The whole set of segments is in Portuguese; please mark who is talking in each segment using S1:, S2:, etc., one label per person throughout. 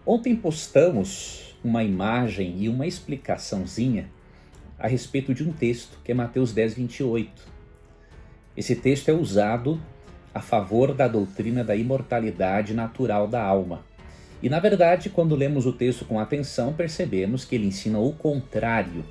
S1: Ontem postamos uma imagem e uma explicaçãozinha a respeito de um texto, que é Mateus 10:28. Esse texto é usado a favor da doutrina da imortalidade natural da alma. E na verdade, quando lemos o texto com atenção, percebemos que ele ensina o contrário.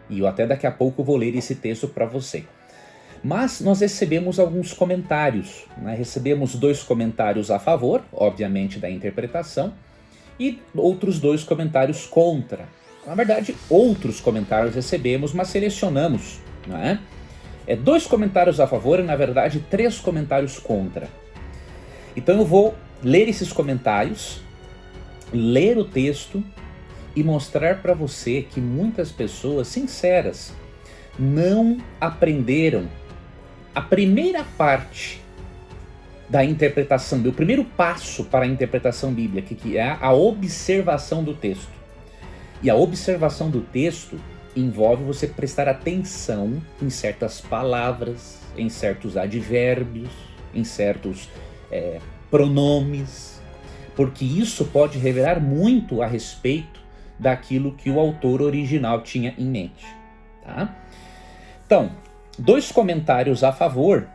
S1: E eu até daqui a pouco vou ler esse texto para você. Mas nós recebemos alguns comentários, né? Recebemos 2 comentários a favor, obviamente, da interpretação, e outros 2 comentários contra. Na verdade, outros comentários recebemos, mas selecionamos, não é? 2 comentários a favor e, na verdade, 3 comentários contra. Então eu vou ler esses comentários, ler o texto e mostrar para você que muitas pessoas sinceras não aprenderam a primeira parte da interpretação, o primeiro passo para a interpretação bíblica, que é a observação do texto. E a observação do texto envolve você prestar atenção em certas palavras, em certos advérbios, em certos pronomes, porque isso pode revelar muito a respeito daquilo que o autor original tinha em mente, tá? Então, 2 comentários a favor,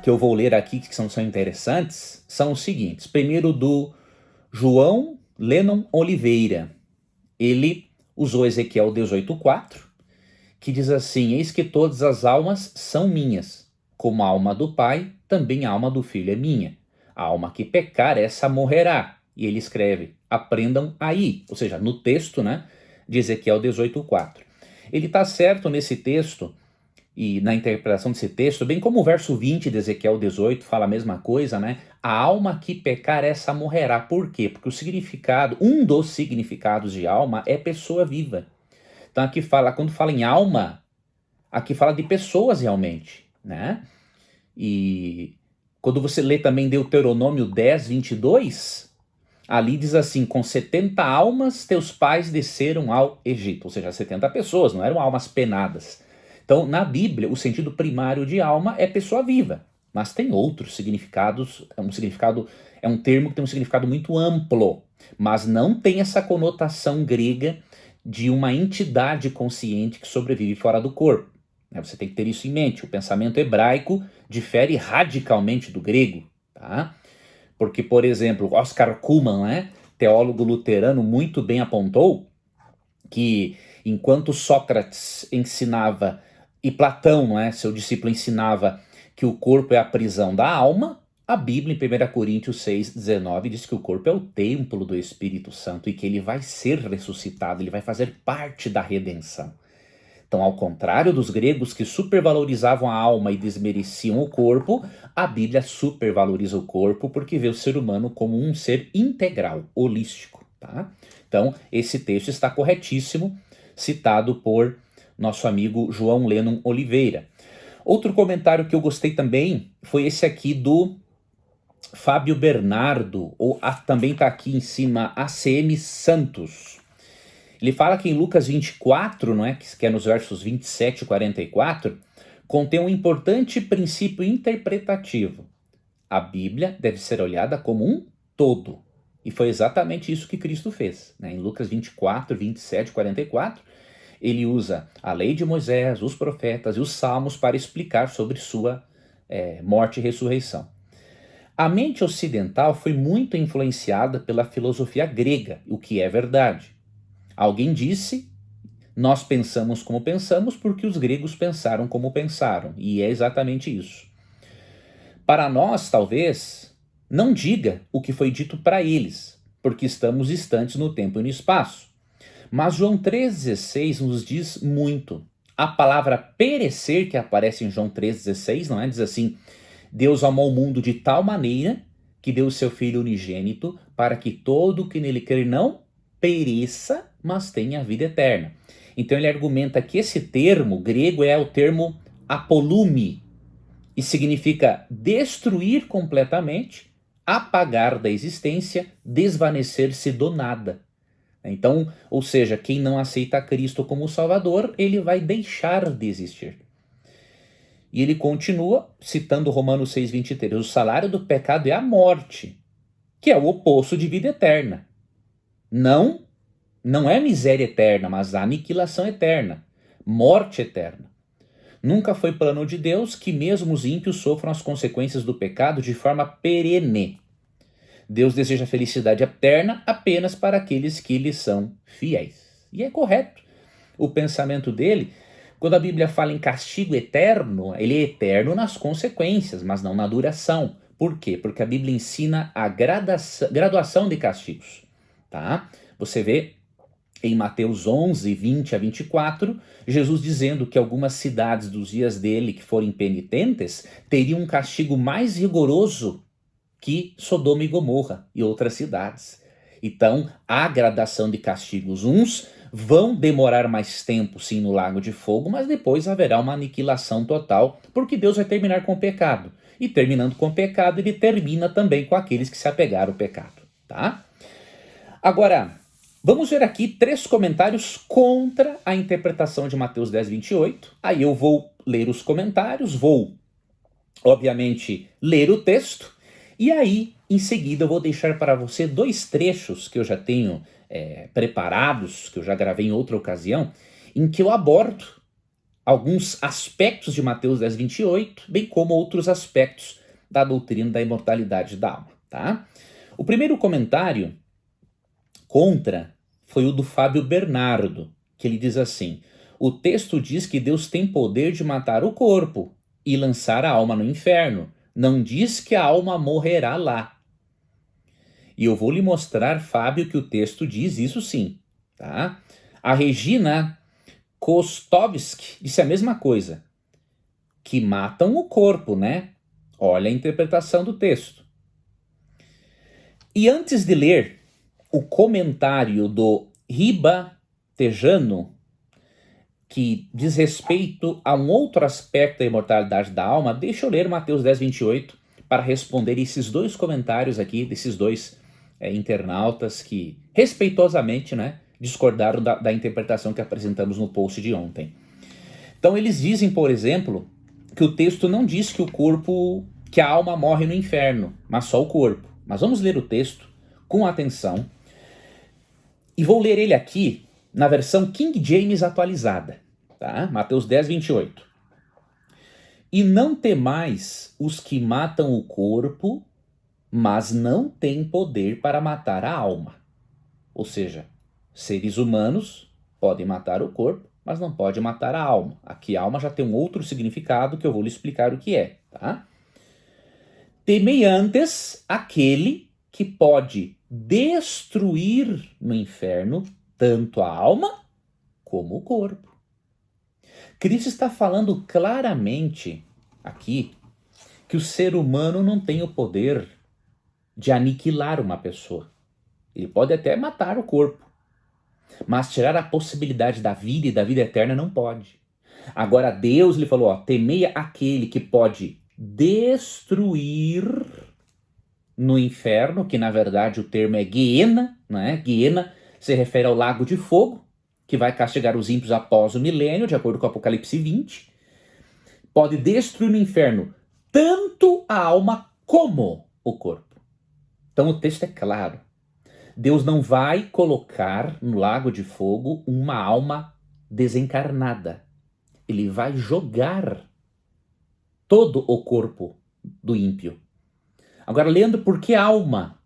S1: que eu vou ler aqui, que são interessantes, são os seguintes. Primeiro, do João Lennon Oliveira. Ele usou Ezequiel 18:4, que diz assim: eis que todas as almas são minhas, como a alma do Pai, também a alma do Filho é minha. A alma que pecar, essa morrerá. E ele escreve: aprendam aí, ou seja, no texto, né, de Ezequiel 18:4. Ele está certo nesse texto e na interpretação desse texto, bem como o verso 20 de Ezequiel 18 fala a mesma coisa, né? A alma que pecar, essa morrerá. Por quê? Porque o significado, um dos significados de alma é pessoa viva. Então aqui fala, quando fala em alma, aqui fala de pessoas realmente, né? E quando você lê também Deuteronômio 10:22, ali diz assim: com 70 almas teus pais desceram ao Egito. Ou seja, 70 pessoas, não eram almas penadas. Então, na Bíblia, o sentido primário de alma é pessoa viva, mas tem outros significados, é um termo que tem um significado muito amplo, mas não tem essa conotação grega de uma entidade consciente que sobrevive fora do corpo. Você tem que ter isso em mente. O pensamento hebraico difere radicalmente do grego, tá? Porque, por exemplo, Oscar Cullmann, né, teólogo luterano, muito bem apontou que enquanto Sócrates ensinava e Platão, não é, seu discípulo, ensinava que o corpo é a prisão da alma, a Bíblia, em 1 Coríntios 6:19, diz que o corpo é o templo do Espírito Santo e que ele vai ser ressuscitado, ele vai fazer parte da redenção. Então, ao contrário dos gregos que supervalorizavam a alma e desmereciam o corpo, a Bíblia supervaloriza o corpo porque vê o ser humano como um ser integral, holístico, tá? Então, esse texto está corretíssimo, citado por nosso amigo João Lennon Oliveira. Outro comentário que eu gostei também foi esse aqui do Fábio Bernardo, ou também está aqui em cima, ACM Santos. Ele fala que em Lucas 24, não é, que é nos versos 27 e 44, contém um importante princípio interpretativo. A Bíblia deve ser olhada como um todo. E foi exatamente isso que Cristo fez, né? Em Lucas 24, 27 e 44, ele usa a lei de Moisés, os profetas e os salmos para explicar sobre sua morte e ressurreição. A mente ocidental foi muito influenciada pela filosofia grega, o que é verdade. Alguém disse: nós pensamos como pensamos porque os gregos pensaram como pensaram, e é exatamente isso. Para nós, talvez, não diga o que foi dito para eles, porque estamos distantes no tempo e no espaço. Mas João 3,16 nos diz muito. A palavra perecer, que aparece em João 3,16, não é? Diz assim: Deus amou o mundo de tal maneira que deu o seu Filho unigênito para que todo o que nele crer não pereça, mas tenha a vida eterna. Então ele argumenta que esse termo grego é o termo apolume, e significa destruir completamente, apagar da existência, desvanecer-se do nada. Então, ou seja, quem não aceita Cristo como Salvador, ele vai deixar de existir. E ele continua citando Romanos 6,23, o salário do pecado é a morte, que é o oposto de vida eterna. Não é miséria eterna, mas aniquilação eterna, morte eterna. Nunca foi plano de Deus que mesmo os ímpios sofram as consequências do pecado de forma perene. Deus deseja felicidade eterna apenas para aqueles que lhe são fiéis. E é correto o pensamento dele. Quando a Bíblia fala em castigo eterno, ele é eterno nas consequências, mas não na duração. Por quê? Porque a Bíblia ensina a graduação de castigos. Tá? Você vê em Mateus 11, 20 a 24, Jesus dizendo que algumas cidades dos dias dele que forem penitentes teriam um castigo mais rigoroso que Sodoma e Gomorra e outras cidades. Então, há gradação de castigos. Uns vão demorar mais tempo, sim, no lago de fogo, mas depois haverá uma aniquilação total, porque Deus vai terminar com o pecado. E terminando com o pecado, ele termina também com aqueles que se apegaram ao pecado, tá? Agora, vamos ver aqui 3 comentários contra a interpretação de Mateus 10, 28. Aí eu vou ler os comentários, vou, obviamente, ler o texto, e aí, em seguida, eu vou deixar para você 2 trechos que eu já tenho preparados, que eu já gravei em outra ocasião, em que eu abordo alguns aspectos de Mateus 10, 28, bem como outros aspectos da doutrina da imortalidade da alma, tá? O primeiro comentário contra foi o do Fábio Bernardo, que ele diz assim: o texto diz que Deus tem poder de matar o corpo e lançar a alma no inferno. Não diz que a alma morrerá lá. E eu vou lhe mostrar, Fábio, que o texto diz isso sim, tá? A Regina Kostovski disse a mesma coisa, que matam o corpo, né? Olha a interpretação do texto. E antes de ler o comentário do Riba Tejano, que diz respeito a um outro aspecto da imortalidade da alma, deixa eu ler Mateus 10, 28 para responder esses 2 comentários aqui, desses 2 internautas que respeitosamente, né, discordaram da interpretação que apresentamos no post de ontem. Então eles dizem, por exemplo, que o texto não diz que o corpo, que a alma morre no inferno, mas só o corpo. Mas vamos ler o texto com atenção. E vou ler ele aqui na versão King James atualizada, tá? Mateus 10, 28. E não temais os que matam o corpo, mas não têm poder para matar a alma. Ou seja, seres humanos podem matar o corpo, mas não podem matar a alma. Aqui a alma já tem um outro significado que eu vou lhe explicar o que é, tá? Temei antes aquele que pode destruir no inferno tanto a alma como o corpo. Cristo está falando claramente aqui que o ser humano não tem o poder de aniquilar uma pessoa. Ele pode até matar o corpo, mas tirar a possibilidade da vida e da vida eterna não pode. Agora Deus lhe falou, temei aquele que pode destruir no inferno, que na verdade o termo é Guiena, né? Guiena se refere ao lago de fogo, que vai castigar os ímpios após o milênio, de acordo com Apocalipse 20. Pode destruir no inferno tanto a alma como o corpo. Então o texto é claro. Deus não vai colocar no lago de fogo uma alma desencarnada. Ele vai jogar todo o corpo do ímpio. Agora, Leandro, por que alma?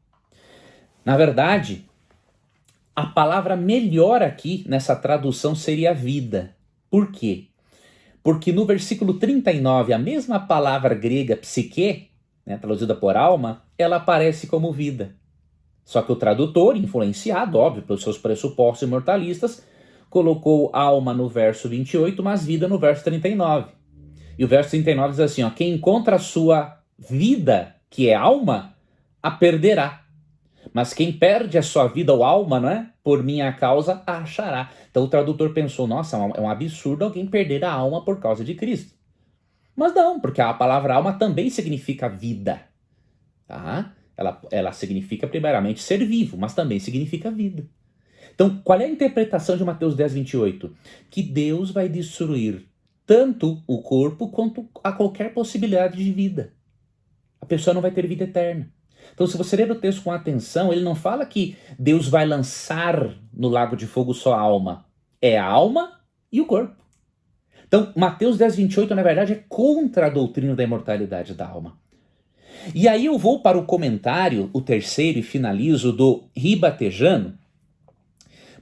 S1: Na verdade, a palavra melhor aqui nessa tradução seria vida. Por quê? Porque no versículo 39, a mesma palavra grega psique, né, traduzida por alma, ela aparece como vida. Só que o tradutor, influenciado, óbvio, pelos seus pressupostos imortalistas, colocou alma no verso 28, mas vida no verso 39. E o verso 39 diz assim, quem encontra a sua vida, que é alma, a perderá. Mas quem perde a sua vida ou alma, não é? Por minha causa, a achará. Então o tradutor pensou, nossa, é um absurdo alguém perder a alma por causa de Cristo. Mas não, porque a palavra alma também significa vida. Tá? Ela significa primeiramente ser vivo, mas também significa vida. Então, qual é a interpretação de Mateus 10, 28? Que Deus vai destruir tanto o corpo quanto a qualquer possibilidade de vida. A pessoa não vai ter vida eterna. Então, se você ler o texto com atenção, ele não fala que Deus vai lançar no lago de fogo só a alma. É a alma e o corpo. Então, Mateus 10, 28, na verdade, é contra a doutrina da imortalidade da alma. E aí eu vou para o comentário, o terceiro e finalizo, do Ribatejano,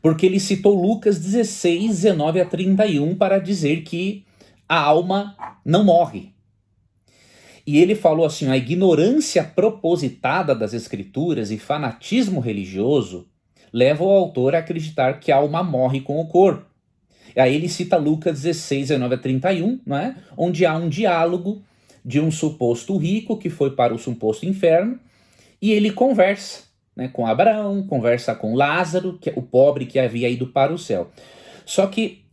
S1: porque ele citou Lucas 16, 19 a 31 para dizer que a alma não morre. E ele falou assim: a ignorância propositada das escrituras e fanatismo religioso levam o autor a acreditar que a alma morre com o corpo. E aí ele cita Lucas 16, 19 a 31, né, onde há um diálogo de um suposto rico que foi para o suposto inferno, e ele conversa, né, com Abraão, conversa com Lázaro, que é o pobre que havia ido para o céu. Só que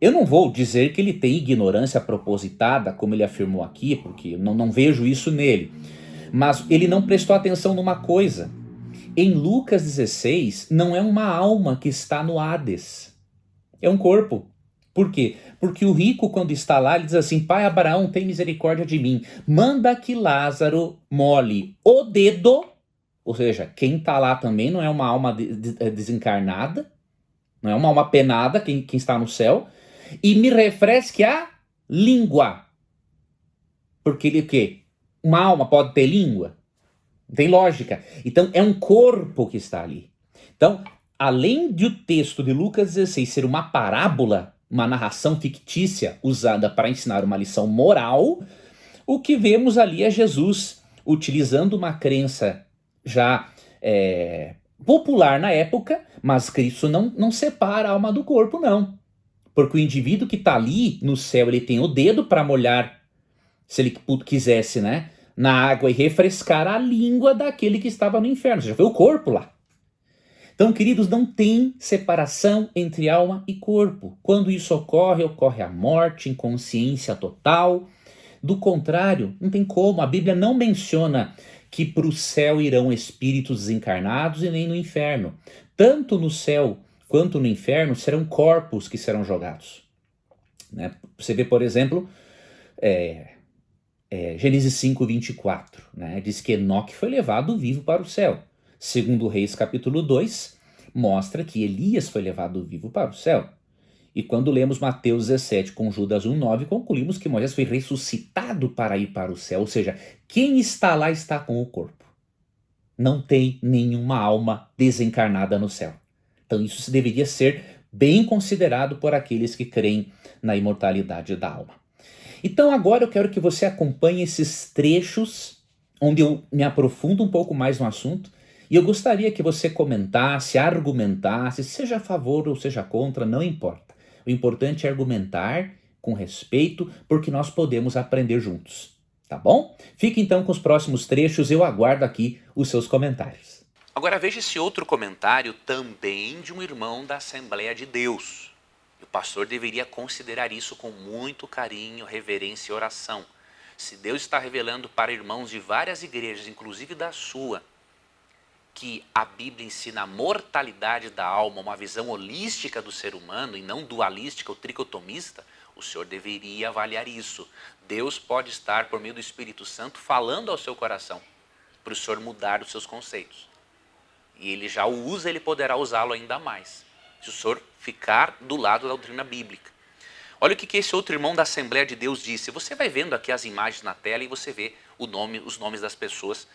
S1: eu não vou dizer que ele tem ignorância propositada, como ele afirmou aqui, porque não vejo isso nele. Mas ele não prestou atenção numa coisa. Em Lucas 16, não é uma alma que está no Hades. É um corpo. Por quê? Porque o rico, quando está lá, ele diz assim: Pai Abraão, tem misericórdia de mim. Manda que Lázaro molhe o dedo. Ou seja, quem está lá também não é uma alma desencarnada. Não é uma alma penada, quem está no céu. E me refresque a língua. Porque ele o quê? Uma alma pode ter língua? Não tem lógica. Então é um corpo que está ali. Então, além de o texto de Lucas 16 ser uma parábola, uma narração fictícia usada para ensinar uma lição moral, o que vemos ali é Jesus utilizando uma crença já popular na época, mas Cristo não separa a alma do corpo, não. Porque o indivíduo que está ali no céu, ele tem o dedo para molhar, se ele quisesse, né, na água e refrescar a língua daquele que estava no inferno. Você já vê o corpo lá. Então, queridos, não tem separação entre alma e corpo. Quando isso ocorre, ocorre a morte, inconsciência total. Do contrário, não tem como. A Bíblia não menciona que para o céu irão espíritos desencarnados e nem no inferno. Tanto no céu quanto no inferno serão corpos que serão jogados. Né? Você vê, por exemplo, Gênesis 5, 24. Né? Diz que Enoque foi levado vivo para o céu. Segundo Reis capítulo 2, mostra que Elias foi levado vivo para o céu. E quando lemos Mateus 17 com Judas 1,9, concluímos que Moisés foi ressuscitado para ir para o céu. Ou seja, quem está lá está com o corpo. Não tem nenhuma alma desencarnada no céu. Então isso deveria ser bem considerado por aqueles que creem na imortalidade da alma. Então agora eu quero que você acompanhe esses trechos onde eu me aprofundo um pouco mais no assunto. E eu gostaria que você comentasse, argumentasse, seja a favor ou seja contra, não importa. O importante é argumentar com respeito, porque nós podemos aprender juntos. Tá bom? Fique então com os próximos trechos, eu aguardo aqui os seus comentários.
S2: Agora veja esse outro comentário também de um irmão da Assembleia de Deus. O pastor deveria considerar isso com muito carinho, reverência e oração. Se Deus está revelando para irmãos de várias igrejas, inclusive da sua, que a Bíblia ensina a mortalidade da alma, uma visão holística do ser humano e não dualística ou tricotomista, o senhor deveria avaliar isso. Deus pode estar, por meio do Espírito Santo, falando ao seu coração, para o senhor mudar os seus conceitos. E ele já o usa, ele poderá usá-lo ainda mais, se o senhor ficar do lado da doutrina bíblica. Olha o que esse outro irmão da Assembleia de Deus disse. Você vai vendo aqui as imagens na tela e você vê os nomes das pessoas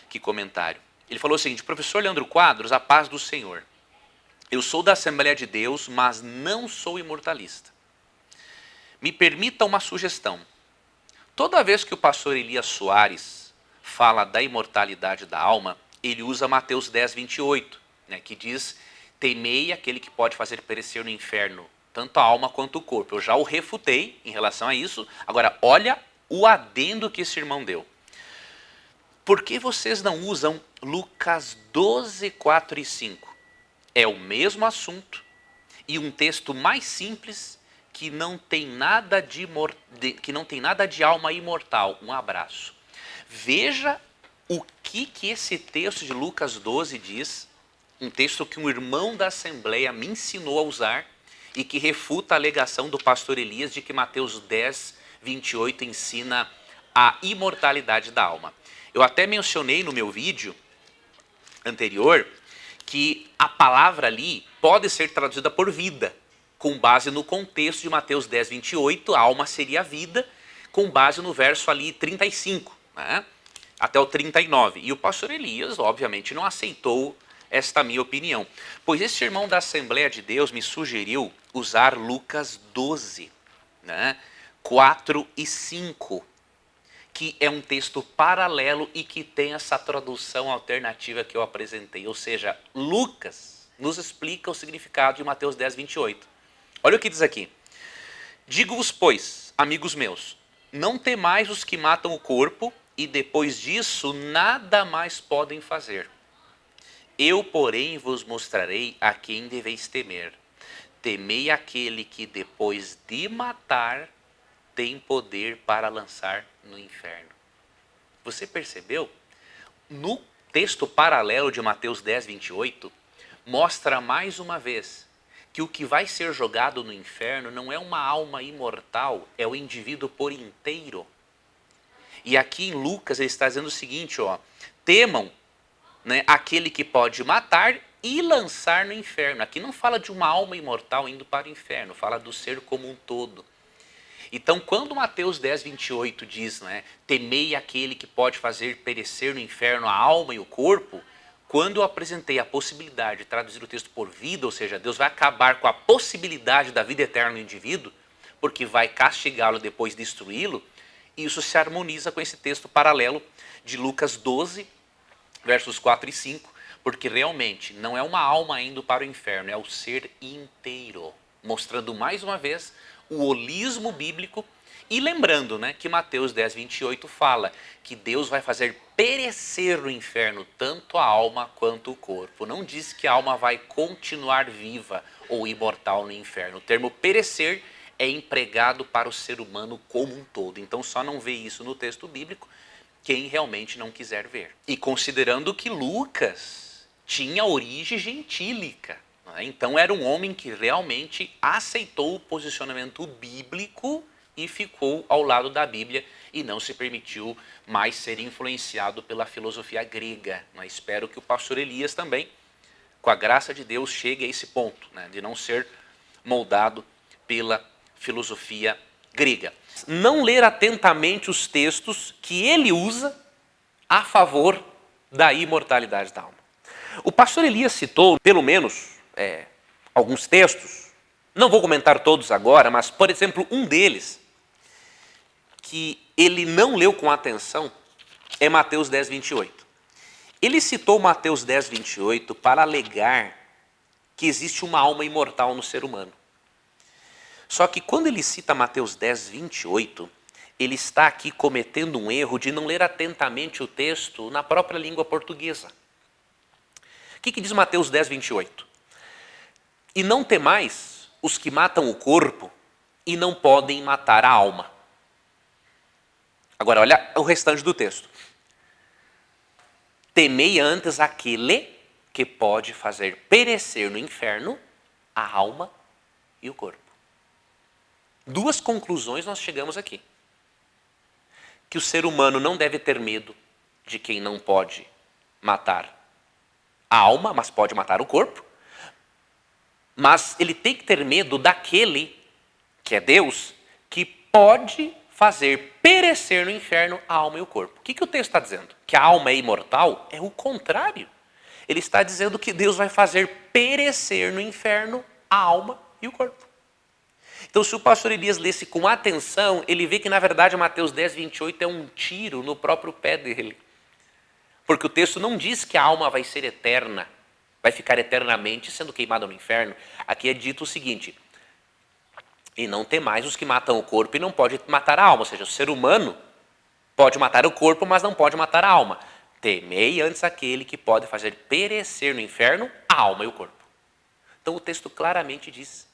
S2: que comentaram. Ele falou o seguinte: professor Leandro Quadros, a paz do Senhor. Eu sou da Assembleia de Deus, mas não sou imortalista. Me permita uma sugestão. Toda vez que o pastor Elias Soares fala da imortalidade da alma, ele usa Mateus 10, 28, né, que diz: temei aquele que pode fazer perecer no inferno tanto a alma quanto o corpo. Eu já o refutei em relação a isso. Agora, olha o adendo que esse irmão deu. Por que vocês não usam Lucas 12, 4 e 5? É o mesmo assunto e um texto mais simples que não tem nada de alma imortal. Um abraço. Veja o que esse texto de Lucas 12 diz, um texto que um irmão da Assembleia me ensinou a usar e que refuta a alegação do pastor Elias de que Mateus 10, 28 ensina a imortalidade da alma. Eu até mencionei no meu vídeo anterior que a palavra ali pode ser traduzida por vida, com base no contexto de Mateus 10, 28, a alma seria a vida, com base no verso ali 35, né? Até o 39. E o pastor Elias, obviamente, não aceitou esta minha opinião, pois esse irmão da Assembleia de Deus me sugeriu usar Lucas 12, né? 4 e 5, que é um texto paralelo e que tem essa tradução alternativa que eu apresentei. Ou seja, Lucas nos explica o significado de Mateus 10, 28. Olha o que diz aqui. Digo-vos, pois, amigos meus, não temais os que matam o corpo e depois disso nada mais podem fazer. Eu, porém, vos mostrarei a quem deveis temer. Temei aquele que depois de matar tem poder para lançar no inferno. Você percebeu? No texto paralelo de Mateus 10, 28, mostra mais uma vez que o que vai ser jogado no inferno não é uma alma imortal, é o indivíduo por inteiro. E aqui em Lucas ele está dizendo o seguinte, ó, temam, né, aquele que pode matar e lançar no inferno. Aqui não fala de uma alma imortal indo para o inferno, fala do ser como um todo. Então, quando Mateus 10, 28 diz, né, temei aquele que pode fazer perecer no inferno a alma e o corpo, quando eu apresentei a possibilidade de traduzir o texto por vida, ou seja, Deus vai acabar com a possibilidade da vida eterna no indivíduo, porque vai castigá-lo e depois destruí-lo, isso se harmoniza com esse texto paralelo de Lucas 12, versos 4 e 5, porque realmente não é uma alma indo para o inferno, é o ser inteiro, mostrando mais uma vez o holismo bíblico e lembrando, né, que Mateus 10, 28 fala que Deus vai fazer perecer no inferno tanto a alma quanto o corpo. Não diz que a alma vai continuar viva ou imortal no inferno. O termo perecer é empregado para o ser humano como um todo. Então só não vê isso no texto bíblico quem realmente não quiser ver. E considerando que Lucas tinha origem gentílica, né? Então era um homem que realmente aceitou o posicionamento bíblico e ficou ao lado da Bíblia e não se permitiu mais ser influenciado pela filosofia grega. Mas espero que o pastor Elias também, com a graça de Deus, chegue a esse ponto, né, de não ser moldado pela filosofia grega. Não ler atentamente os textos que ele usa a favor da imortalidade da alma. O pastor Elias citou, pelo menos, alguns textos, não vou comentar todos agora, mas, por exemplo, um deles, que ele não leu com atenção, é Mateus 10, 28. Ele citou Mateus 10, 28 para alegar que existe uma alma imortal no ser humano. Só que quando ele cita Mateus 10, 28, ele está aqui cometendo um erro de não ler atentamente o texto na própria língua portuguesa. O que diz Mateus 10, 28? E não temais os que matam o corpo e não podem matar a alma. Agora, olha o restante do texto. Temei antes aquele que pode fazer perecer no inferno a alma e o corpo. Duas conclusões nós chegamos aqui. Que o ser humano não deve ter medo de quem não pode matar a alma, mas pode matar o corpo. Mas ele tem que ter medo daquele, que é Deus, que pode fazer perecer no inferno a alma e o corpo. O que o texto está dizendo? Que a alma é imortal? É o contrário. Ele está dizendo que Deus vai fazer perecer no inferno a alma e o corpo. Então, se o pastor Elias lesse com atenção, ele vê que, na verdade, Mateus 10, 28 é um tiro no próprio pé dele. Porque o texto não diz que a alma vai ser eterna, vai ficar eternamente sendo queimada no inferno. Aqui é dito o seguinte: e não temais os que matam o corpo e não pode matar a alma. Ou seja, o ser humano pode matar o corpo, mas não pode matar a alma. Temei antes aquele que pode fazer perecer no inferno a alma e o corpo. Então o texto claramente diz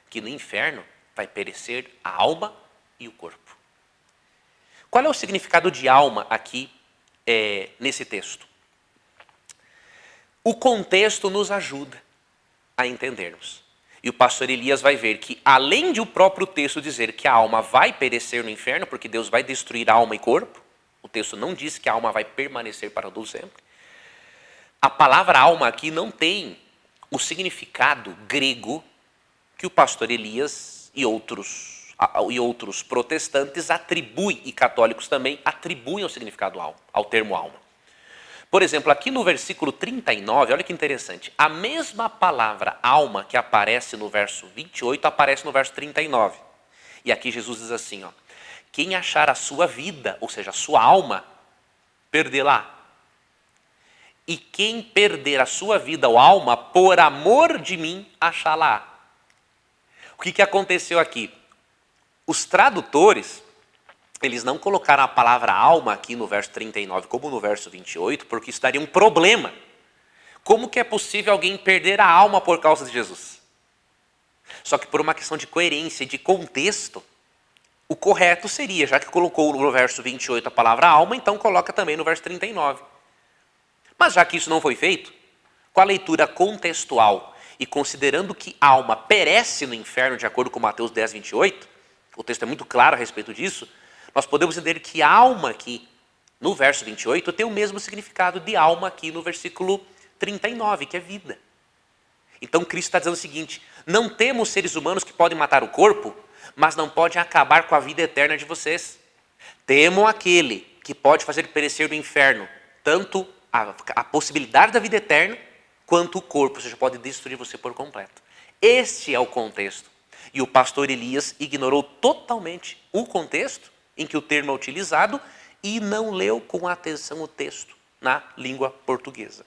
S2: que no inferno vai perecer a alma e o corpo. Qual é o significado de alma aqui nesse texto? O contexto nos ajuda a entendermos. E o pastor Elias vai ver que, além de o próprio texto dizer que a alma vai perecer no inferno, porque Deus vai destruir alma e corpo, o texto não diz que a alma vai permanecer para todo sempre. A palavra alma aqui não tem o significado grego que o pastor Elias e outros protestantes atribuem, e católicos também, atribuem o significado ao termo alma. Por exemplo, aqui no versículo 39, olha que interessante. A mesma palavra alma que aparece no verso 28, aparece no verso 39. E aqui Jesus diz assim, ó, quem achar a sua vida, ou seja, a sua alma, perdê-la. E quem perder a sua vida ou alma, por amor de mim, achá-la. O que aconteceu aqui? Os tradutores, eles não colocaram a palavra alma aqui no verso 39 como no verso 28, porque isso daria um problema. Como que é possível alguém perder a alma por causa de Jesus? Só que por uma questão de coerência e de contexto, o correto seria, já que colocou no verso 28 a palavra alma, então coloca também no verso 39. Mas já que isso não foi feito, com a leitura contextual e considerando que a alma perece no inferno, de acordo com Mateus 10, 28, o texto é muito claro a respeito disso, nós podemos entender que alma aqui, no verso 28, tem o mesmo significado de alma aqui no versículo 39, que é vida. Então Cristo está dizendo o seguinte, não temos seres humanos que podem matar o corpo, mas não podem acabar com a vida eterna de vocês. Temam aquele que pode fazer perecer no inferno, tanto a possibilidade da vida eterna, quanto o corpo, ou seja, pode destruir você por completo. Este é o contexto. E o pastor Elias ignorou totalmente o contexto em que o termo é utilizado e não leu com atenção o texto na língua portuguesa.